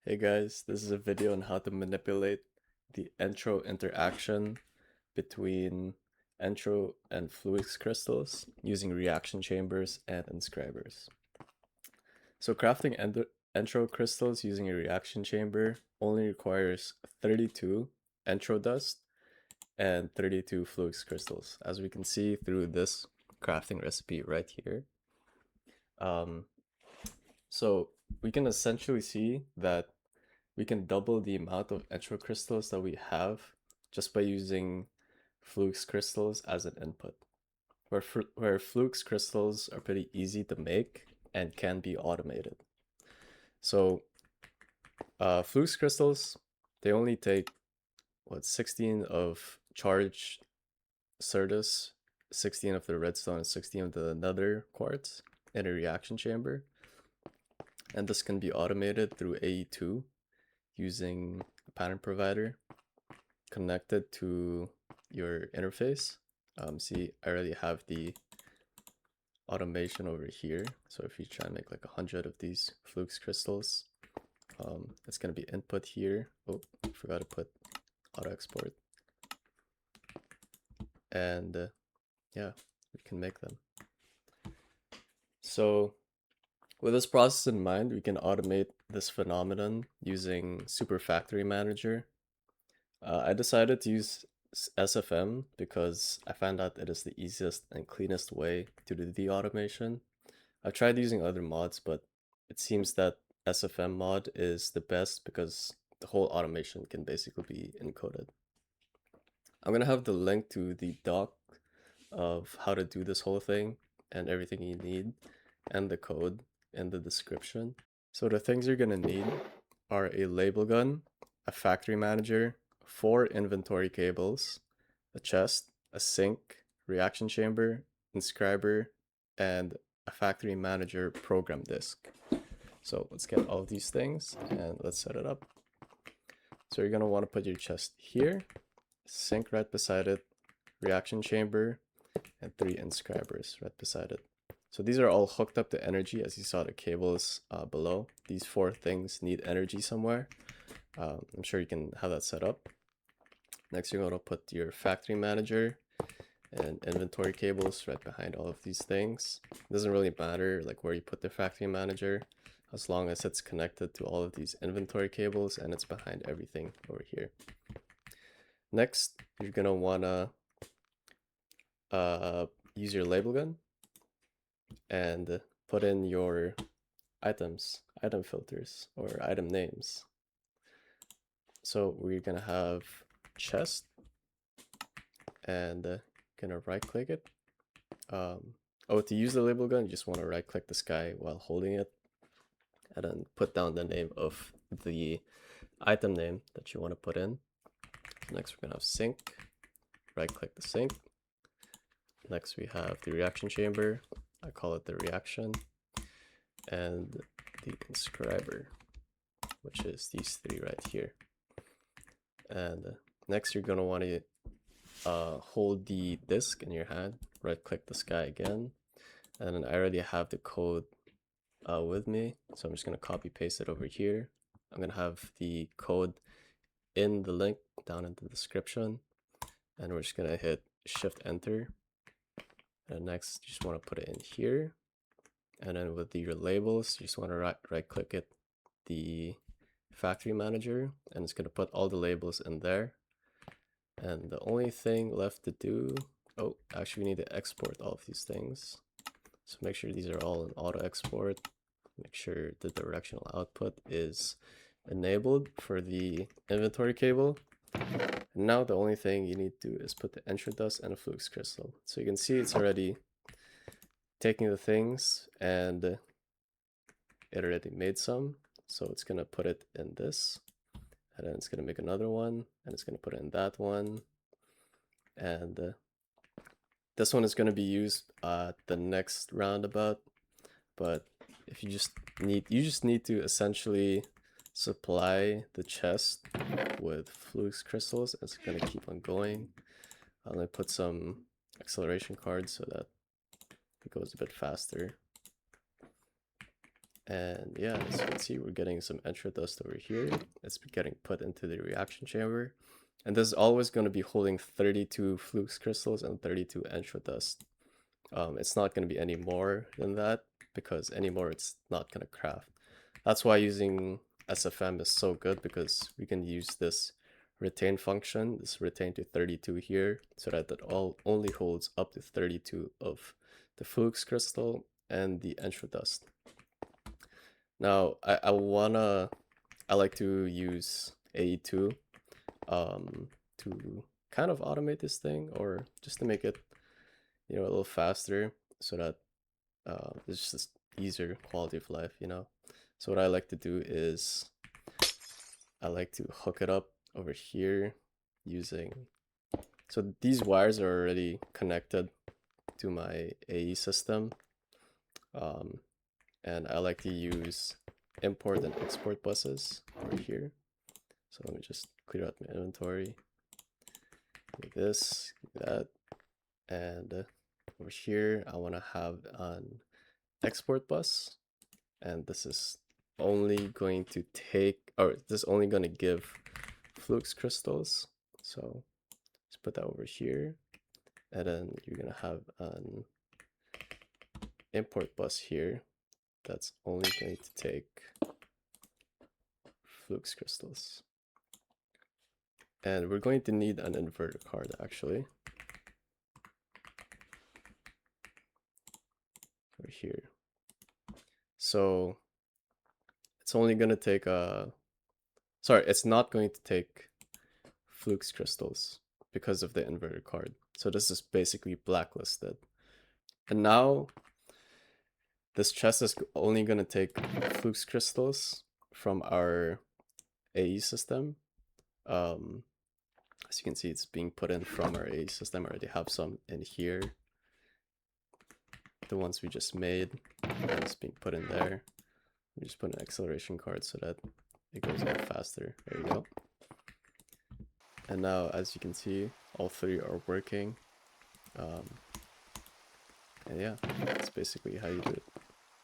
Hey guys, this is a video on how to manipulate the ENTRO interaction between ENTRO and fluix crystals using reaction chambers and inscribers. So crafting ENTRO crystals using a reaction chamber only requires 32 ENTRO dust and 32 fluix crystals, as we can see through this crafting recipe right here. So we can essentially see that we can double the amount of ENTRO crystals that we have just by using fluix crystals as an input. Where fluix crystals are pretty easy to make and can be automated. So fluix crystals, they only take 16 of charged certus, 16 of the redstone, and 16 of the nether quartz in a reaction chamber. And this can be automated through AE2 using a pattern provider connected to your interface. See, I already have the automation over here. So if you try and make like 100 of these fluix crystals, it's going to be input here. Oh, I forgot to put auto export. And yeah, we can make them. So with this process in mind, we can automate this phenomenon using Super Factory Manager. I decided to use SFM because I found out it is the easiest and cleanest way to do the automation. I've tried using other mods, but it seems that SFM mod is the best because the whole automation can basically be encoded. I'm going to have the link to the doc of how to do this whole thing and everything you need and the code in the description. So the things you're going to need are a label gun, a factory manager, 4 inventory cables, a chest, a sink, reaction chamber, inscriber, and a factory manager program disk. So let's get all of these things and let's set it up. So you're going to want to put your chest here, sink right beside it, reaction chamber, and 3 inscribers right beside it. So these are all hooked up to energy, as you saw the cables below. These 4 things need energy somewhere. I'm sure you can have that set up. Next, you're going to put your factory manager and inventory cables right behind all of these things. It doesn't really matter like where you put the factory manager, as long as it's connected to all of these inventory cables and it's behind everything over here. Next, you're going to want to use your label gun and put in your items, item filters, or item names. So we're gonna have chest and gonna right click it. Oh, to use the label gun, you just want to right click the sky while holding it and then put down the name of the item name that you want to put in. So next we're gonna have sink, right click the sink. Next we have the reaction chamber, I call it the reaction, and the inscriber, which is these 3 right here. And next you're going to want to hold the disk in your hand, right click the sky again, and then I already have the code with me, so I'm just going to copy paste it over here. I'm going to have the code in the link down in the description, and we're just going to hit shift enter. And next you just want to put it in here, and then with your labels you just want to right click it, the factory manager, and it's going to put all the labels in there. And the only thing left to do, oh, actually we need to export all of these things. So make sure these are all in auto export. Make sure the directional output is enabled for the inventory cable. And now the only thing you need to do is put the ENTRO dust and a fluix crystal. So you can see it's already taking the things and it already made some. So it's going to put it in this, and then it's going to make another one, and it's going to put it in that one. And this one is going to be used the next roundabout. But if you just need to essentially supply the chest with fluix crystals. It's going to keep on going. I'm going to put some acceleration cards so that it goes a bit faster. And yeah, as you can see, we're getting some ENTRO dust over here. It's getting put into the reaction chamber. And this is always going to be holding 32 flux crystals and 32 ENTRO dust. It's not going to be any more than that, because any more it's not going to craft. That's why using SFM is so good, because we can use this retain function, this retain to 32 here, so that it only holds up to 32 of the flux crystal and the ENTRO dust. Now, I like to use AE2 to kind of automate this thing, or just to make it, a little faster, so that it's just easier quality of life, So what I like to do is I like to hook it up over here using, so these wires are already connected to my AE system. And I like to use import and export buses over here. So let me just clear out my inventory. Like this, that, and over here I want to have an export bus, and this is only going to take, or this is only going to give flux crystals. So let's put that over here, and then you're going to have an import bus here that's only going to take flux crystals. And we're going to need an inverter card, actually, over here. So it's only going to take it's not going to take flux crystals because of the inverter card. So this is basically blacklisted. And now this chest is only going to take flux crystals from our AE system. As you can see, it's being put in from our AE system. I already have some in here. The ones we just made, and it's being put in there. We just put an acceleration card so that it goes a bit faster. There you go. And now, as you can see, all three are working. And yeah, that's basically how you do it.